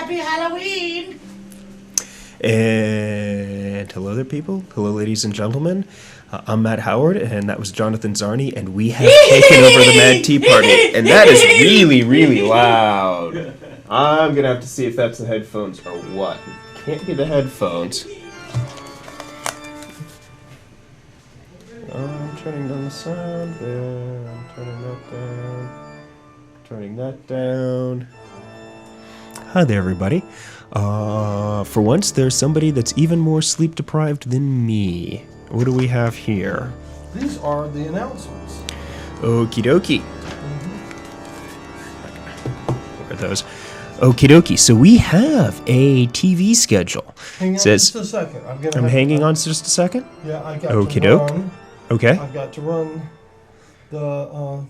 Happy Halloween! And hello there, people. Hello, ladies and gentlemen. I'm Matt Howard, and that was Jonathan Zarni, and we have taken over the Mad Tea Party, and that is really, really loud. I'm going to have to see if that's the headphones or what. Can't be the headphones. I'm turning down the sound there. I'm turning that down. Turning that down. Hi there, everybody. For once, there's somebody that's even more sleep deprived than me. What do we have here? These are the announcements. Okie dokie. What are those? Okie dokie. So we have a TV schedule. Hang on just a second. I'm hanging on just a second? Yeah, I got Okie to doke. run. Okay. I've got to run the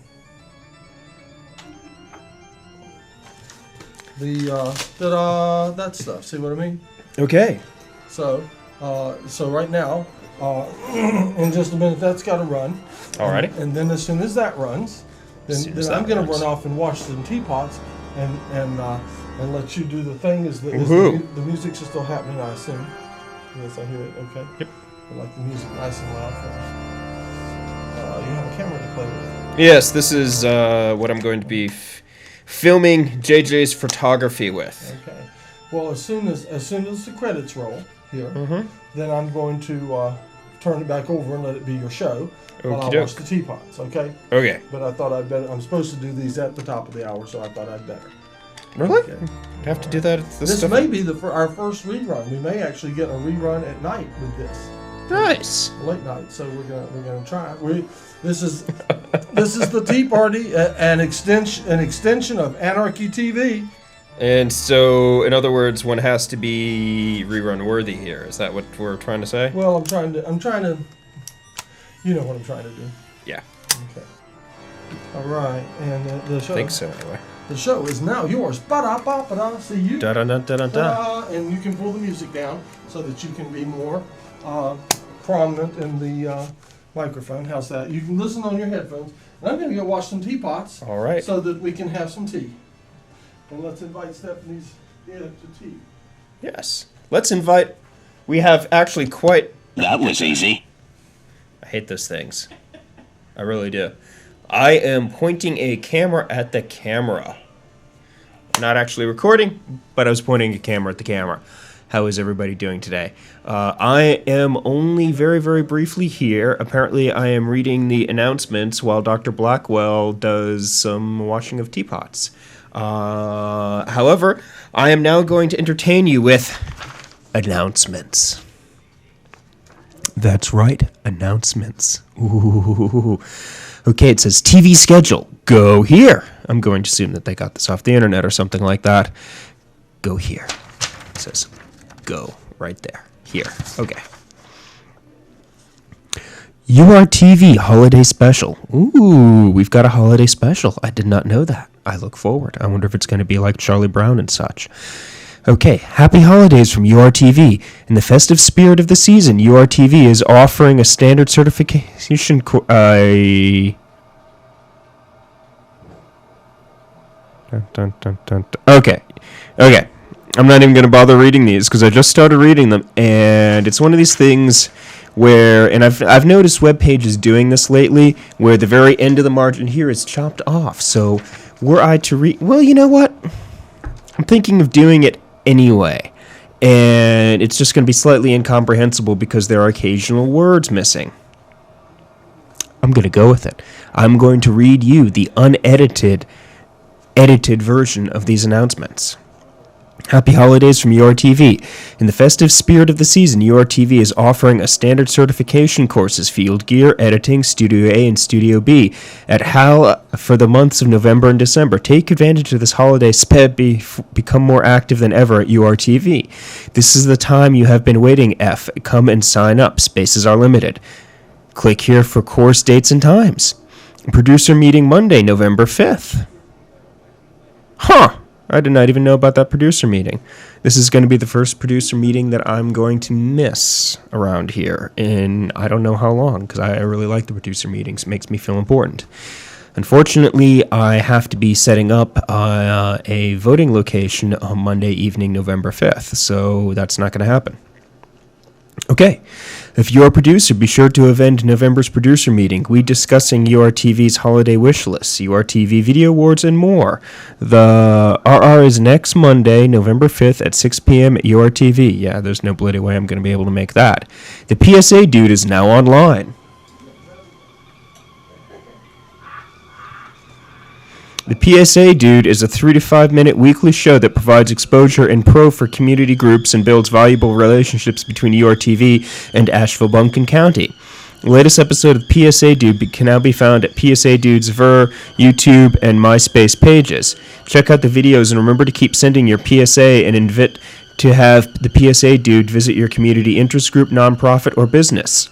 that stuff. See what I mean? Okay. So right now, in just a minute, that's got to run. Alrighty. And then as soon as that runs, then I'm going to run off and wash some teapots and let you do the thing. Is the music's still happening? I assume. Yes, I hear it. Okay. Yep. I like the music nice and loud. You have a camera to play with. Yes, this is what I'm going to be filming JJ's photography with. Okay. Well, as soon as the credits roll here, then I'm going to turn it back over and let it be your show while I wash the teapots. Okay. Okay. But I thought I'd better. I'm supposed to do these at the top of the hour, so I thought I'd better. Really? Okay. You have to do that. This may be our first rerun. We may actually get a rerun at night with this. Nice. Late night. So we're gonna try. This is the Tea Party, an extension of Anarchy TV. And so, in other words, one has to be rerun worthy here. Is that what we're trying to say? Well, I'm trying to. You know what I'm trying to do. Yeah. Okay. All right, and the show. I think so, anyway. The show is now yours. Ba-da-ba-ba-da. See you. Da-da-da-da-da-da. And you can pull the music down so that you can be more prominent in the microphone. How's that? You can listen on your headphones. And I'm going to go wash some teapots. All right. So that we can have some tea. And let's invite Stephanie's to tea. Yes. Let's invite. We have actually quite. That was easy. I hate those things. I really do. I am pointing a camera at the camera. Not actually recording, but I was pointing a camera at the camera. How is everybody doing today? I am only very, very briefly here. Apparently, I am reading the announcements while Dr. Blackwell does some washing of teapots. However, I am now going to entertain you with announcements. That's right, announcements. Ooh. Okay, it says TV schedule. Go here. I'm going to assume that they got this off the internet or something like that. Go here. It says go right there. Here. Okay. URTV holiday special. Ooh, we've got a holiday special. I did not know that. I look forward. I wonder if it's going to be like Charlie Brown and such. Okay, happy holidays from URTV. In the festive spirit of the season, URTV is offering a standard certification Okay. I'm not even going to bother reading these because I just started reading them, and it's one of these things where, and I've noticed web pages doing this lately, where the very end of the margin here is chopped off. So were I to read, well, you know what? I'm thinking of doing it anyway, and it's just going to be slightly incomprehensible because there are occasional words missing. I'm going to go with it. I'm going to read you the edited version of these announcements. Happy holidays from URTV. In the festive spirit of the season, URTV is offering a standard certification courses, Field Gear, Editing, Studio A, and Studio B at HAL for the months of November and December. Take advantage of this holiday sped. Become more active than ever at URTV. This is the time you have been waiting, F. Come and sign up. Spaces are limited. Click here for course dates and times. Producer meeting Monday, November 5th. Huh. I did not even know about that producer meeting. This is going to be the first producer meeting that I'm going to miss around here in I don't know how long, because I really like the producer meetings. It makes me feel important. Unfortunately, I have to be setting up a voting location on Monday evening, November 5th, so that's not going to happen. Okay, if you're a producer, be sure to attend November's producer meeting. We discussing URTV's holiday wish lists, URTV Video Awards, and more. The RR is next Monday, November 5th at 6 p.m. at URTV. Yeah, there's no bloody way I'm going to be able to make that. The PSA dude is now online. The PSA Dude is a 3 to 5 minute weekly show that provides exposure and pro for community groups and builds valuable relationships between URTV and Asheville-Buncombe County. The latest episode of PSA Dude can now be found at PSA Dude's Ver, YouTube, and MySpace pages. Check out the videos and remember to keep sending your PSA and invite to have the PSA Dude visit your community interest group, nonprofit, or business.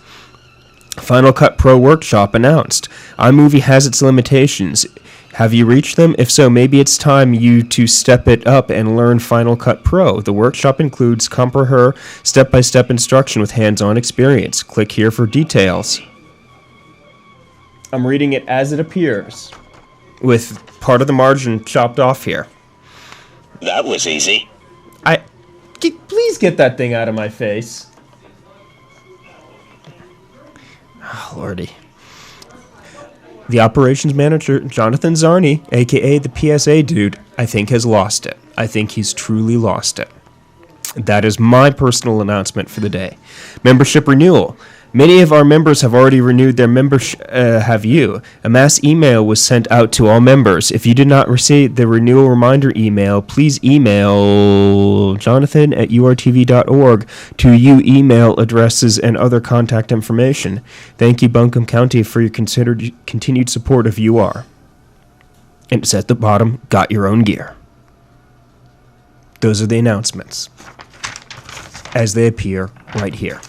Final Cut Pro Workshop announced. iMovie has its limitations. Have you reached them? If so, maybe it's time you to step it up and learn Final Cut Pro. The workshop includes Comprehend step-by-step instruction with hands-on experience. Click here for details. I'm reading it as it appears, with part of the margin chopped off here. That was easy. Please get that thing out of my face. Oh, Lordy. The operations manager, Jonathan Zarni, a.k.a. the PSA Dude, I think has lost it. I think he's truly lost it. That is my personal announcement for the day. Membership renewal. Many of our members have already renewed their membership. Have you? A mass email was sent out to all members. If you did not receive the renewal reminder email, please email jonathan@urtv.org to you email addresses and other contact information. Thank you, Buncombe County, for your continued support of UR. And it's at the bottom, got your own gear. Those are the announcements as they appear right here.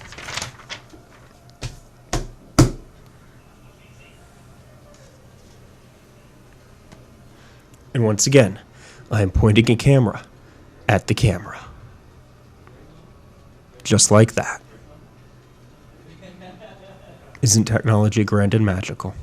And once again, I am pointing a camera at the camera. Just like that. Isn't technology grand and magical?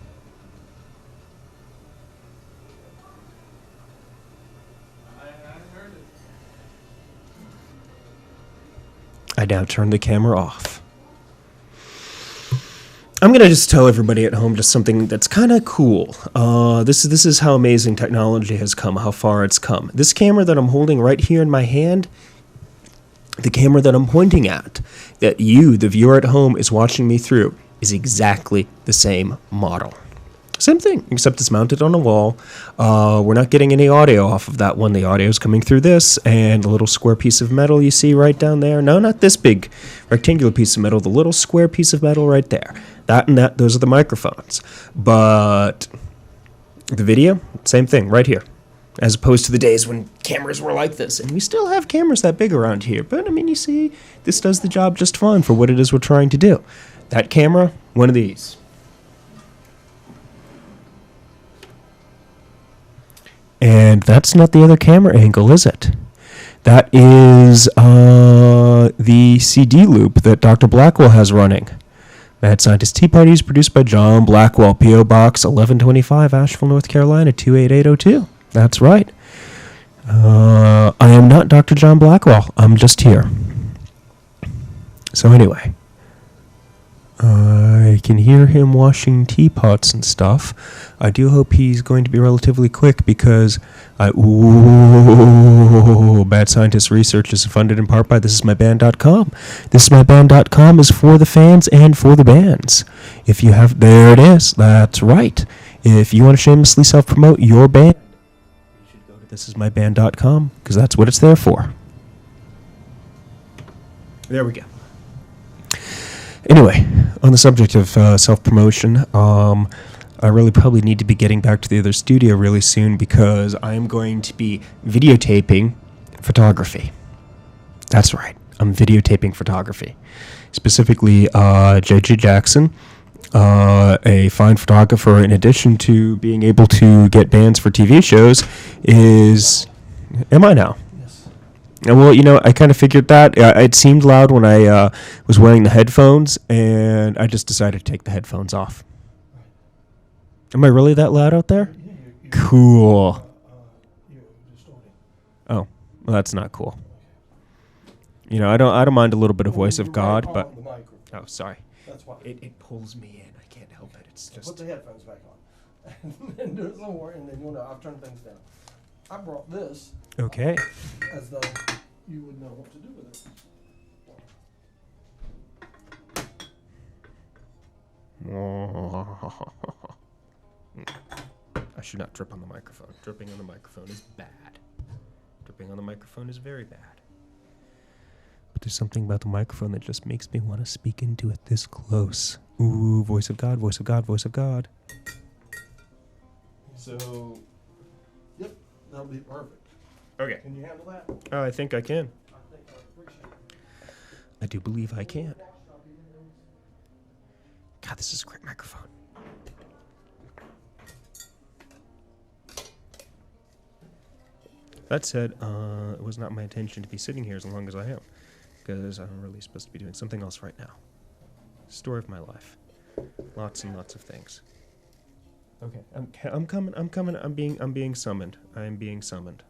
I now turn the camera off. I'm going to just tell everybody at home just something that's kind of cool. This is how amazing technology has come, how far it's come. This camera that I'm holding right here in my hand, the camera that I'm pointing at, that you, the viewer at home, is watching me through, is exactly the same model. Same thing, except it's mounted on a wall. We're not getting any audio off of that one. The audio is coming through this, and the little square piece of metal you see right down there. No, not this big rectangular piece of metal, the little square piece of metal right there. That and that, those are the microphones. But the video, same thing, right here. As opposed to the days when cameras were like this. And we still have cameras that big around here. But, I mean, you see, this does the job just fine for what it is we're trying to do. That camera, one of these. And that's not the other camera angle, is it? That is the CD loop that Dr. Blackwell has running. Mad Scientist Tea Party is produced by John Blackwell, P.O. Box 1125, Asheville, North Carolina, 28802. That's right. I am not Dr. John Blackwell. I'm just here. So anyway, I can hear him washing teapots and stuff. I do hope he's going to be relatively quick because Bad Scientist Research is funded in part by thisismyband.com. Thisismyband.com is for the fans and for the bands. If you have, there it is. That's right. If you want to shamelessly self-promote your band, you should go to thisismyband.com because that's what it's there for. There we go. Anyway, on the subject of self-promotion, I really probably need to be getting back to the other studio really soon because I am going to be videotaping photography. That's right. I'm videotaping photography. Specifically, J.J. Jackson, a fine photographer, in addition to being able to get bands for TV shows, is... Am I now? Well, you know, I kind of figured that. It seemed loud when I was wearing the headphones, and I just decided to take the headphones off. Am I really that loud out there? Yeah, Cool. you're distorting. Oh, well, that's not cool. You know, I don't mind a little bit of voice of You're God, right but on the microphone. oh, sorry. That's why. It pulls me in. I can't help it. It's Put just the headphones back on. And do it some more, and then you'll know. I've turned things down. I brought this okay. as though you would know what to do with it. I should not drip on the microphone. Dripping on the microphone is bad. Dripping on the microphone is very bad. But there's something about the microphone that just makes me want to speak into it this close. Ooh, voice of God, voice of God, voice of God. So, yep, that'll be perfect. Okay. Can you handle that? Oh, I think I can. I think I appreciate it. I do believe I can. God, this is a great microphone. That said, it was not my intention to be sitting here as long as I am, because I'm really supposed to be doing something else right now. Story of my life. Lots and lots of things. Okay, I'm coming. I'm being summoned. I am being summoned.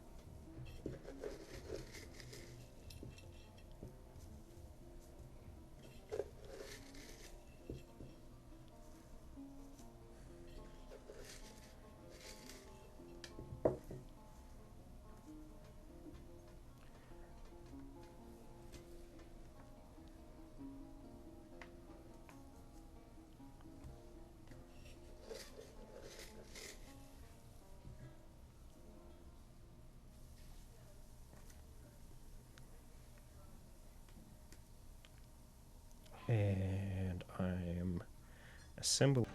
And I am assembling.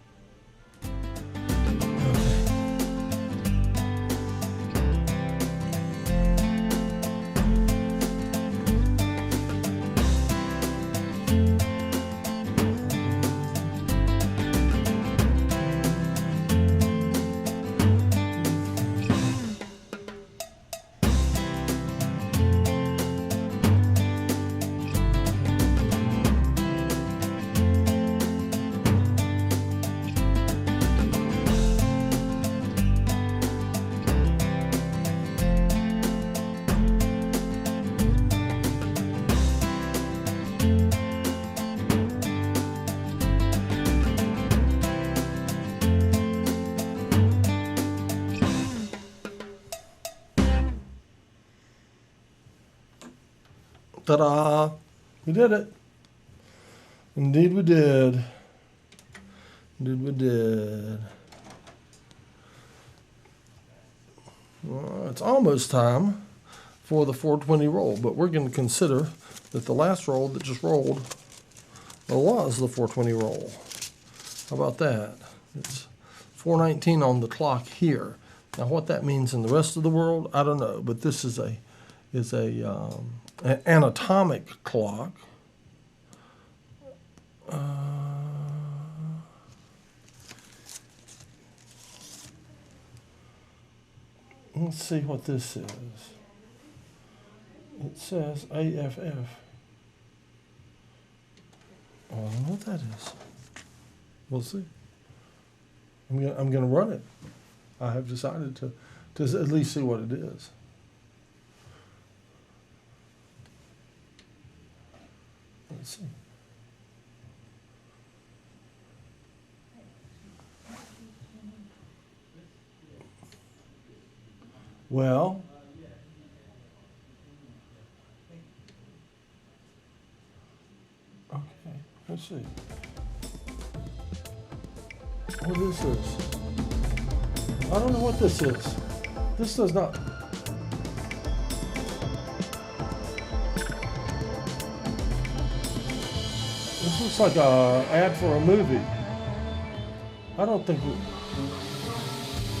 Ta-da! We did it. Indeed we did. Indeed we did. Well, it's almost time for the 420 roll, but we're going to consider that the last roll that just rolled was the 420 roll. How about that? It's 419 on the clock here. Now what that means in the rest of the world, I don't know, but this is an anatomic clock. Let's see what this is. It says AFF. Oh, I don't know what that is. We'll see. I'm gonna run it. I have decided to at least see what it is. Let's see. Well, okay, let's see. What is this? I don't know what this is. This does not. This looks like an ad for a movie. I don't think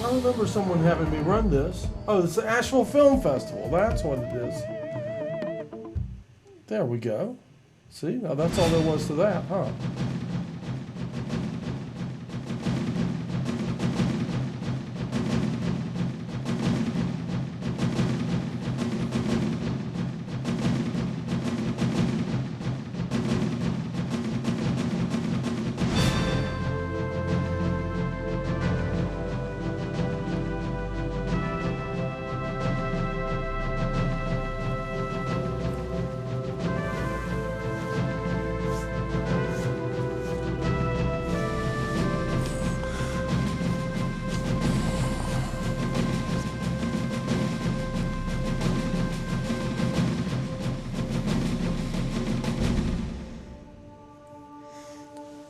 I remember someone having me run this. Oh, it's the Asheville Film Festival. That's what it is. There we go. See, now that's all there was to that, huh?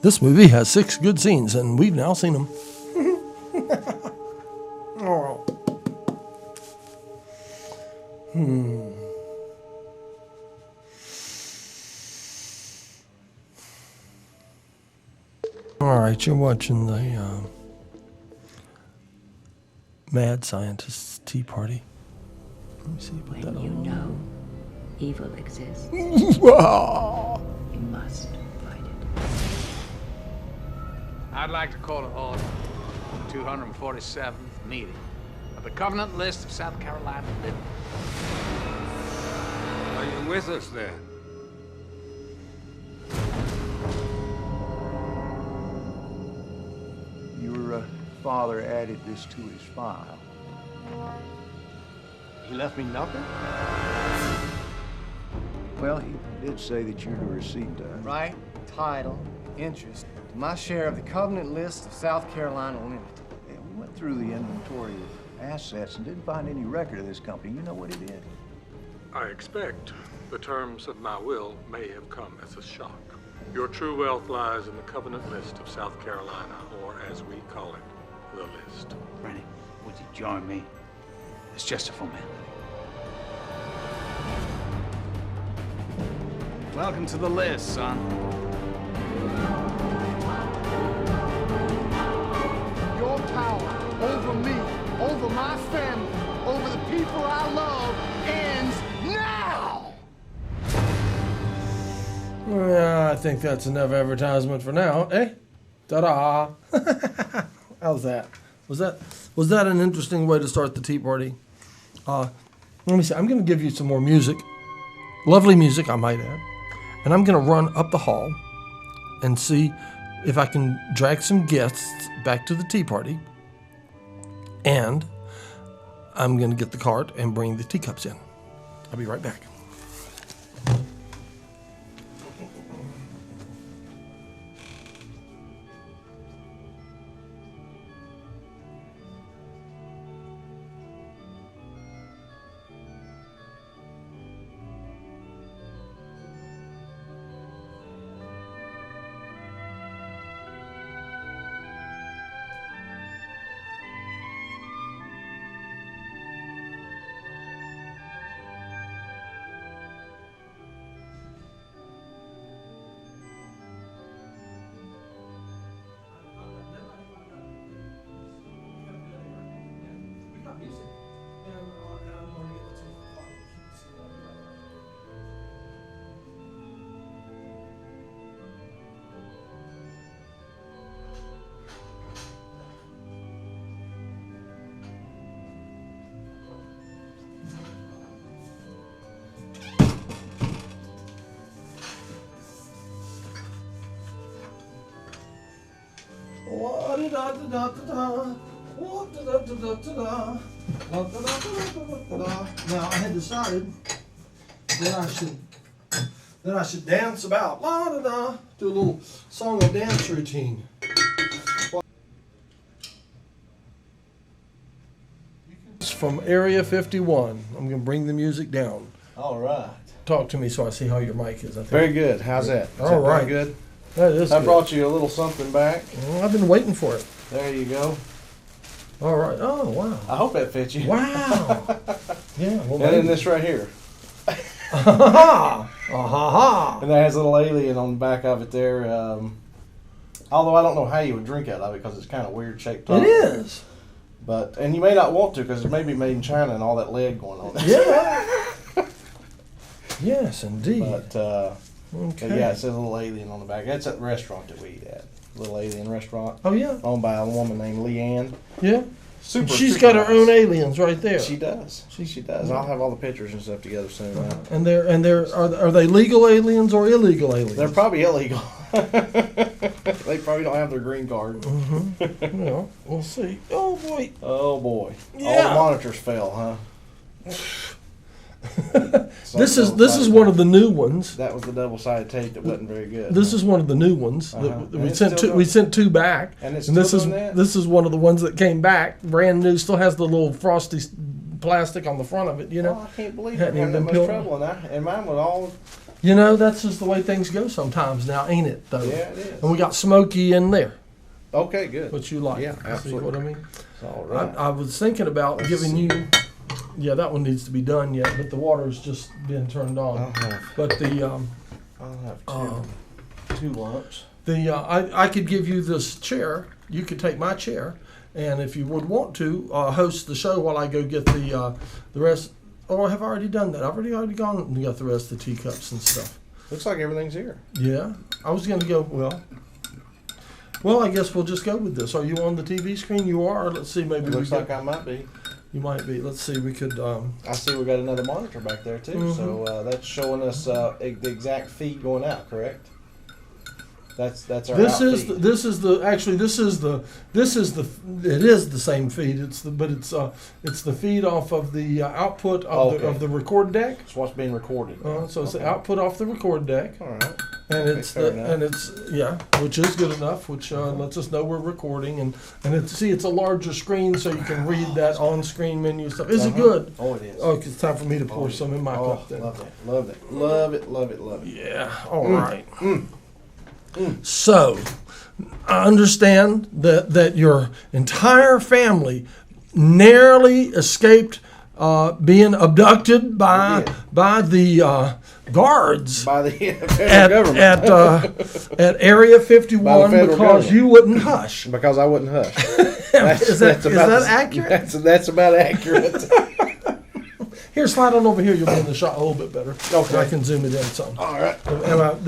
This movie has 6 good scenes, and we've now seen them. Oh. All right, you're watching the Mad Scientist's Tea Party. Let me see. Put that When you on. know evil exists, Wow. you must fight it. I'd like to call it order. 247th meeting of the Covenant List of South Carolina Living. Are you with us then? Your father added this to his file. He left me nothing? Well, he did say that you're to receive Right, title, interest, to my share of the Covenant List of South Carolina Limited. Yeah, we went through the inventory of assets and didn't find any record of this company. You know what it is? I expect the terms of my will may have come as a shock. Your true wealth lies in the Covenant List of South Carolina, or as we call it, the List. Rennie, would you join me? It's just a formality. Welcome to the list, son. Your power over me, over my family, over the people I love ends now! Yeah, I think that's enough advertisement for now, eh? Ta-da! How's that? Was that an interesting way to start the tea party? Let me see. I'm going to give you some more music, lovely music, I might add, and I'm going to run up the hall and see if I can drag some guests back to the tea party, and I'm going to get the cart and bring the teacups in. I'll be right back. Now I had decided that I should dance about. La da da. Do a little song and dance routine. It's from Area 51. I'm gonna bring the music down. All right. Talk to me so I see how your mic is. I think. Very good. How's that? Is All that right. very good? That is I good. brought you a little something back. Well, I've been waiting for it. There you go. All right. Oh wow. I hope that fits you. Wow. Yeah. Well, And then maybe. this right here. Ha ha. And that has a little alien on the back of it there. Although I don't know how you would drink out of it because it's kind of weird shaped. It is. But and you may not want to because it may be made in China and all that lead going on. Yeah. Yes, indeed. But Okay. yeah, it says a little alien on the back. That's at the restaurant that we eat at. Little alien restaurant. Oh yeah. Owned by a woman named Leanne. Yeah. Super. She's super got her nice. own aliens right there. She does. She does. I'll have all the pictures and stuff together soon. And are they legal aliens or illegal aliens? They're probably illegal. They probably don't have their green card. Well, we'll see. Oh boy. Oh boy. All Yeah. the monitors fell, huh? This is one of the new ones. That was the double-sided tape that wasn't very good. This is one of the new ones. Uh-huh. That And we it's sent still two. We doing- sent two back. And it's this still is doing that? this is one of the ones that came back, brand new. Still has the little frosty plastic on the front of it. You know. Oh, I can't believe Hadn't I'm even having that been much peeled. trouble, and mine was all You know, that's just the way things go sometimes now, ain't it, though? Yeah, it is. And we got Smokey in there, Okay, good. which you like. Yeah, absolutely. See what I mean? It's all right. I was thinking about giving you, yeah, that one needs to be done yet, but the water's just been turned on. I'll have, But I'll have two lumps. I could give you this chair. You could take my chair, and if you would want to host the show while I go get the rest. Oh, I have already done that. I've already gone and got the rest of the teacups and stuff. Looks like everything's here. Yeah, I was going to go. Well, I guess we'll just go with this. Are you on the TV screen? You are. Let's see. Maybe It looks like I might be. You might be. Let's see. We could. I see we got another monitor back there too. So that's showing us the exact feed going out. Correct. That's our This out is feed. this is the same feed. It's the feed off of the output of the record deck. It's what's being recorded. So it's the output off the record deck, All right. and Okay, it's fair enough. which is good enough, which lets us know we're recording, and it's a larger screen, so you can read that on-screen menu stuff. Is it good? Oh, it is. Oh, it's time for me to pour some in my cup then. Love it. Love it. Love it. Love it. Love it. Yeah. All right. So, I understand that your entire family narrowly escaped being abducted by the guards By the federal government. at Area 51 By the federal because government. you wouldn't hush. Because I wouldn't hush. Is that accurate? That's about accurate. Here, slide on over here. You'll be in the shot a little bit better. Okay. I can zoom it in some. All right.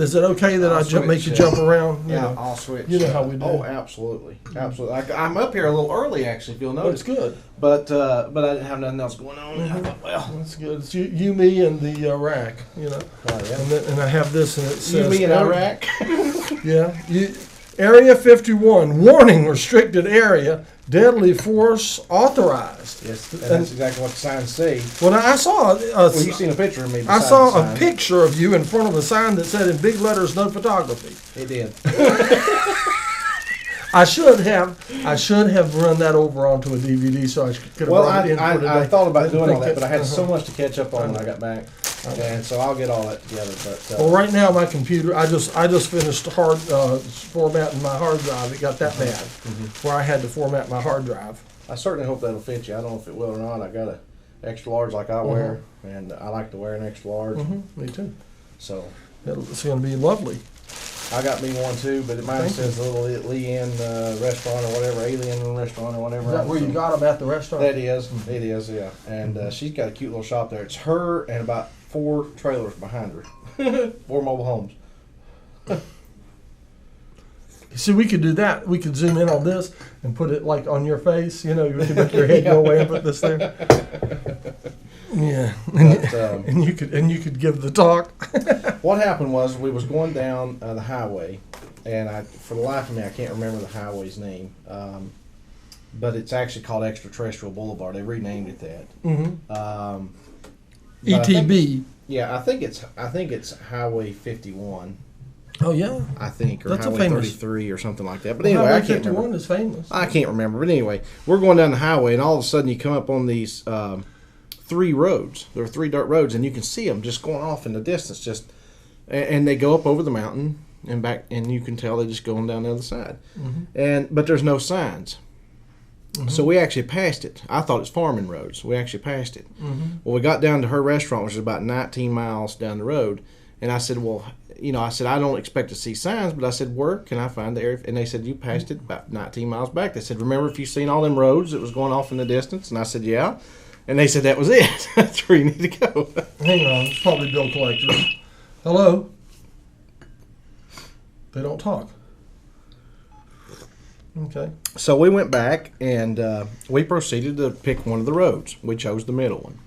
Is it okay that make you jump around? You Yeah, know? I'll switch. You know how we do. Oh, absolutely, absolutely. I'm up here a little early, actually. If you'll notice, That's good. But I didn't have nothing else going on. I thought, well, That's good. It's you, me, and the rack. You know. Oh, yeah. And I have this, and it says you, me, and Iraq. Yeah. Area 51, warning, restricted area, deadly force authorized. Yes, and that's exactly what the signs say. When I saw, Well, you've seen a picture of me. I beside saw the a sign. picture of you in front of a sign that said in big letters, "No photography." It did. I should have run that over onto a DVD so I could have Well, brought it in for today. I thought about doing all think that, but I had that- so much to catch up on when I got back, and so I'll get all that together. But Well, right now my computer, I just finished formatting my hard drive. It got that bad, where I had to format my hard drive. I certainly hope that'll fit you. I don't know if it will or not. I got a extra large like I wear, and I like to wear an extra large. Me too. So It's going to be lovely. I got me one too, but mine Thank says the little Leanne restaurant or whatever, Alien restaurant or whatever. Is that where you got them at the restaurant? That is, it is, yeah. And she's got a cute little shop there. It's her and about 4 trailers behind her, 4 mobile homes. See, we could do that. We could zoom in on this and put it like on your face. You know, you could make your head go away and put this there. Yeah, But, and you could give the talk. what happened was we was going down the highway, and for the life of me, I can't remember the highway's name. But it's actually called Extraterrestrial Boulevard. They renamed it that. But I think- ETB. yeah, I think it's Highway 51. Oh yeah, I think, or That's a Highway famous- 33 or something like that. But anyway, I Highway can't 51 remember. is famous. I can't remember. But anyway, we're going down the highway, and all of a sudden you come up on these 3 roads. There are 3 dirt roads, and you can see them just going off in the distance. And they go up over the mountain and back, and you can tell they're just going down the other side. But there's no signs. So we actually passed it. I thought it's farming roads. We actually passed it. Well, we got down to her restaurant, which is about 19 miles down the road, and I said, well, I don't expect to see signs, but I said, where can I find the area? And they said, you passed it about 19 miles back. They said, remember if you seen all them roads that was going off in the distance? And I said, yeah. And they said, that was it. That's where you need to go. Hang on, it's probably bill collectors. Hello. They don't talk. Okay. So we went back, and we proceeded to pick one of the roads. We chose the middle one.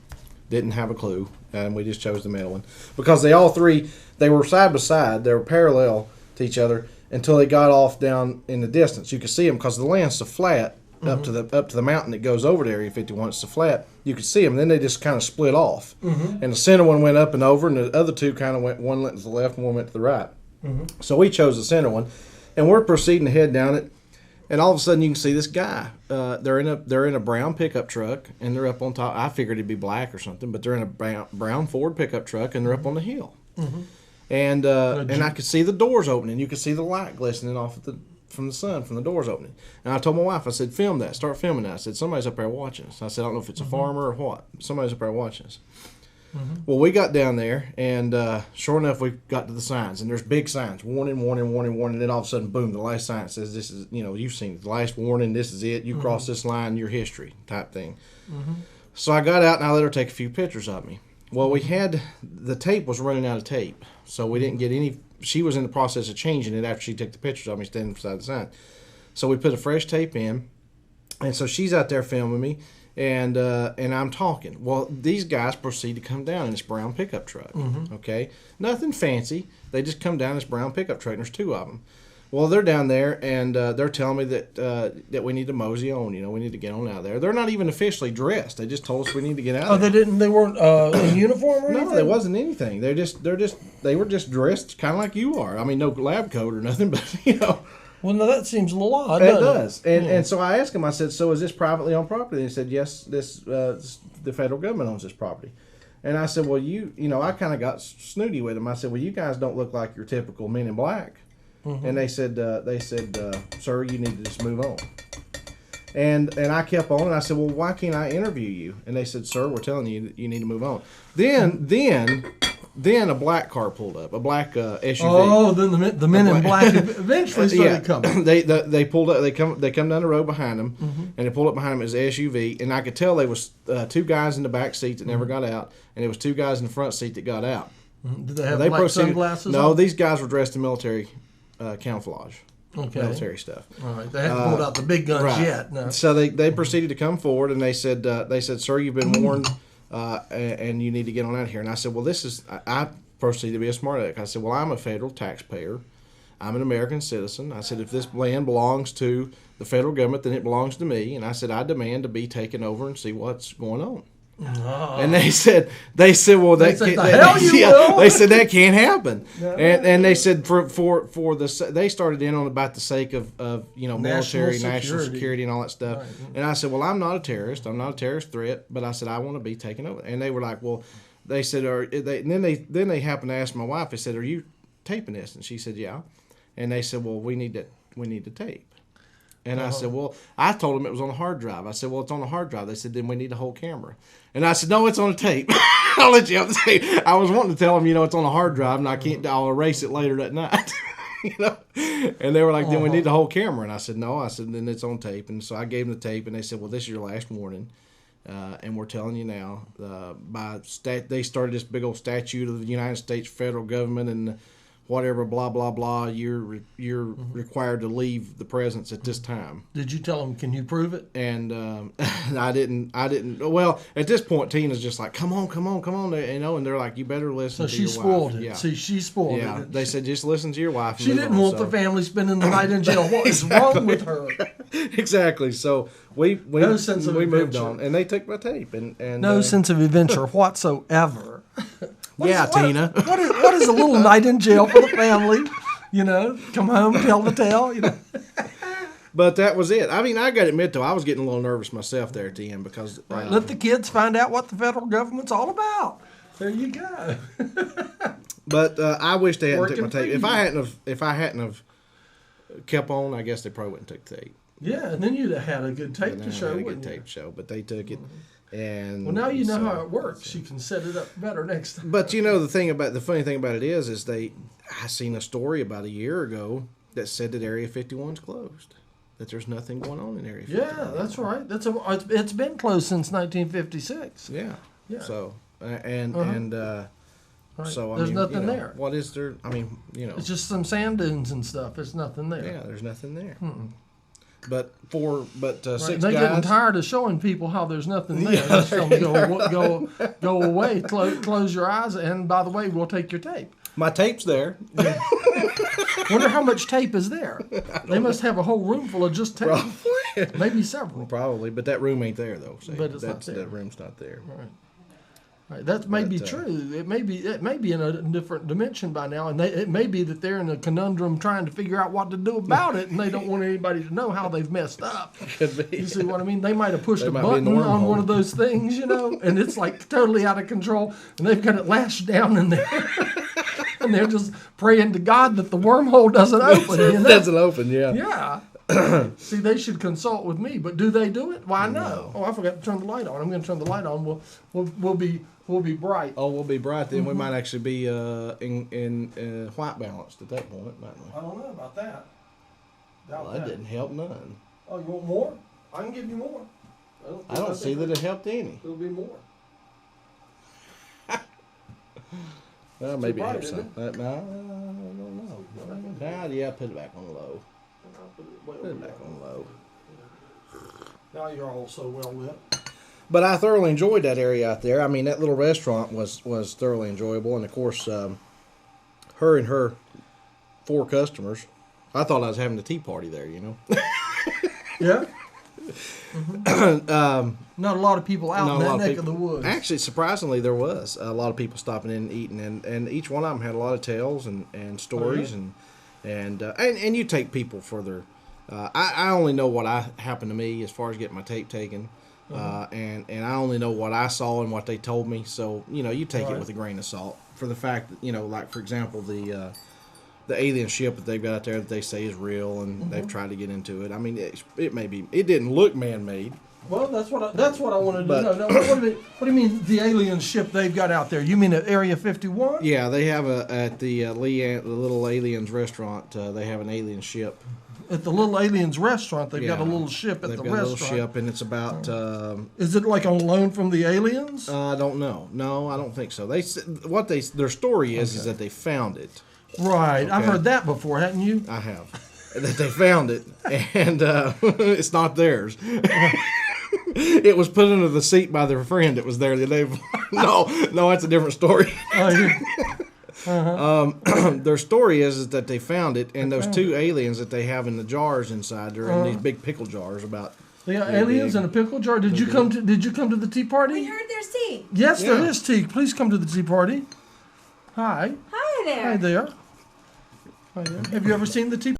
Didn't have a clue, and we just chose the middle one. Because they all 3, they were side by side. They were parallel to each other until they got off down in the distance. You could see them because the land's so flat up to the mountain that goes over to Area 51. It's so flat. You could see them. Then they just kind of split off. And the center one went up and over, and the other 2 kind of went, one went to the left and one went to the right. So we chose the center one, and we're proceeding to head down it. And all of a sudden, you can see this guy. They're in a brown pickup truck, and they're up on top. I figured it'd be black or something, but they're in a brown Ford pickup truck, and they're up on the hill. and I could see the doors opening. You could see the light glistening off from the sun from the doors opening. And I told my wife, I said, film that. Start filming that. I said, somebody's up there watching us. I said, I don't know if it's a farmer or what. Somebody's up there watching us. Well, we got down there, and sure enough, we got to the signs, and there's big signs, warning, warning, warning, warning. Then all of a sudden, boom, the last sign says, this is, you've seen it, the last warning, this is it. You cross this line, your history type thing. So I got out, and I let her take a few pictures of me. Well, the tape was running out of tape, so we didn't get any. She was in the process of changing it after she took the pictures of me standing beside the sign. So we put a fresh tape in, and so she's out there filming me. And I'm talking. Well, these guys proceed to come down in this brown pickup truck. Okay, nothing fancy. They just come down in this brown pickup truck, and there's two of them. Well, they're down there, and they're telling me that we need to mosey on. We need to get on out of there. They're not even officially dressed. They just told us we need to get out. Oh, they didn't. They weren't in uniform or anything. No, there wasn't anything. They were just dressed kind of like you are. I mean, no lab coat or nothing, but Well, no, that seems a little odd. It does. And so I asked him, I said, so is this privately owned property? And he said, yes, the federal government owns this property. And I said, well, I kind of got snooty with him. I said, well, you guys don't look like your typical men in black. And they said, sir, you need to just move on. And I kept on, and I said, well, why can't I interview you? And they said, sir, we're telling you, you need to move on. Then a black car pulled up, a black SUV. Oh, then the men in black eventually started coming. They pulled up. They come down the road behind them, and they pulled up behind them as an SUV. And I could tell there was two guys in the back seat that never got out, and there was two guys in the front seat that got out. Did they have black sunglasses? No, on? These guys were dressed in military camouflage. Okay. Military stuff. All right. They haven't pulled out the big guns yet. No. So they proceeded to come forward, and they said, sir, you've been warned, and you need to get on out of here. And I said, well, I proceeded to be a smart aleck. I said, well, I'm a federal taxpayer. I'm an American citizen. I said, if this land belongs to the federal government, then it belongs to me. And I said, I demand to be taken over and see what's going on. And they said, well, they said that can't happen. No. And they said they started in on about the sake of military, national security, and all that stuff. Right. And I said, well, I'm not a terrorist. I'm not a terrorist threat, but I said I want to be taken over. And they were like, well, they said, then they happened to ask my wife. They said, are you taping this? And she said, yeah. And they said, well, we need to tape. And I said, well, I told them it was on a hard drive. I said, well, it's on a hard drive. They said, then we need a whole camera. And I said, no, it's on a tape. I'll let you have the tape. I was wanting to tell them, it's on a hard drive, and I'll erase it later that night. And they were like, then we need the whole camera. And I said, no. I said, then it's on tape. And so I gave them the tape, and they said, well, this is your last warning. And we're telling you now, they started this big old statute of the United States federal government and whatever, blah, blah, blah, you're required to leave the presence at this time. Did you tell them, can you prove it? And I didn't. Well, at this point, Tina's just like, come on, and they're like, you better listen to your wife. So she spoiled it. Yeah. See, she spoiled it. Yeah, they said, just listen to your wife. She didn't want the family spending the night in jail. What is wrong with her? Exactly. So we moved on, and they took my tape. And no sense of adventure whatsoever. Tina. What is a little night in jail for the family? Come home, tell the tale. But that was it. I mean, I got to admit, though, I was getting a little nervous myself there at the end because let the kids find out what the federal government's all about. There you go. But I wish they hadn't took my tape. If I hadn't have kept on, I guess they probably wouldn't take the tape. Yeah, and then you'd have had a good tape to show. But they took it. And well, now you know how it works. You can set it up better next time. But the funny thing about it is I seen a story about a year ago that said that Area 51's closed. That there's nothing going on in Area 51. Yeah, that's right. It's been closed since 1956. Yeah. So right. So there's nothing there. What is there? I mean, it's just some sand dunes and stuff. There's nothing there. Yeah, there's nothing there. Mm-mm. But six they're guys. getting tired of showing people how there's nothing there. Yeah, just tell them go away, close your eyes, and by the way, we'll take your tape. My tape's there. Wonder how much tape is there. They must have a whole room full of just tape. Probably. Maybe several. Probably, but that room ain't there though. So but it's not there. That room's not there. Right, that may be true. It may be in a different dimension by now, and it may be that they're in a conundrum trying to figure out what to do about it, and they don't want anybody to know how they've messed up. Could be. You see what I mean? They might have pushed a button on one of those things, and it's like totally out of control, and they've got it lashed down in there. and they're just praying to God that the wormhole doesn't open. You know? Doesn't open, yeah. Yeah. See, they should consult with me, but do they do it? Why, no. Oh, I forgot to turn the light on. I'm going to turn the light on. We'll be bright. Oh, we'll be bright then. We might actually be in white balanced at that point, mightn't we? I don't know about that. Well, that didn't help none. Oh, you want more? I can give you more. I don't see that it helped any. There'll be more. Well, maybe it bright, helps isn't some. No, I don't know. Nah, yeah, put it back on low. Put it back on low. Now you're all so well lit. But I thoroughly enjoyed that area out there. I mean, that little restaurant was thoroughly enjoyable, and of course, her and her 4 customers. I thought I was having a tea party there, you know. Yeah. Not a lot of people out in that neck of the woods. Actually, surprisingly, there was a lot of people stopping in and eating, and each one of them had a lot of tales and stories, and you take people for their. I only know what happened to me as far as getting my tape taken, and I only know what I saw and what they told me. So you take it with a grain of salt for the fact that like for example the alien ship that they've got out there that they say is real, and they've tried to get into it. I mean, it didn't look man-made. Well, that's what I wanted to know. Now, what do you mean the alien ship they've got out there? You mean at Area 51? Yeah, they have at the Little Aliens restaurant. They have an alien ship. At the Little Aliens restaurant, they've got a little ship at the restaurant. A little ship, and it's about. Is it like on loan from the aliens? I don't know. No, I don't think so. Their story is that they found it. Right, okay. I've heard that before, hadn't you? I have. That they found it, and it's not theirs. It was put under the seat by their friend that was there the day before. No, that's a different story. Their story is that they found it, and those 2 aliens that they have in the jars inside, they're in these big pickle jars about. They got aliens in a pickle jar. Did you come to the tea party? We heard there's tea. Yes, there is tea. Please come to the tea party. Hi. Hi there. Hi there. Have you ever seen the tea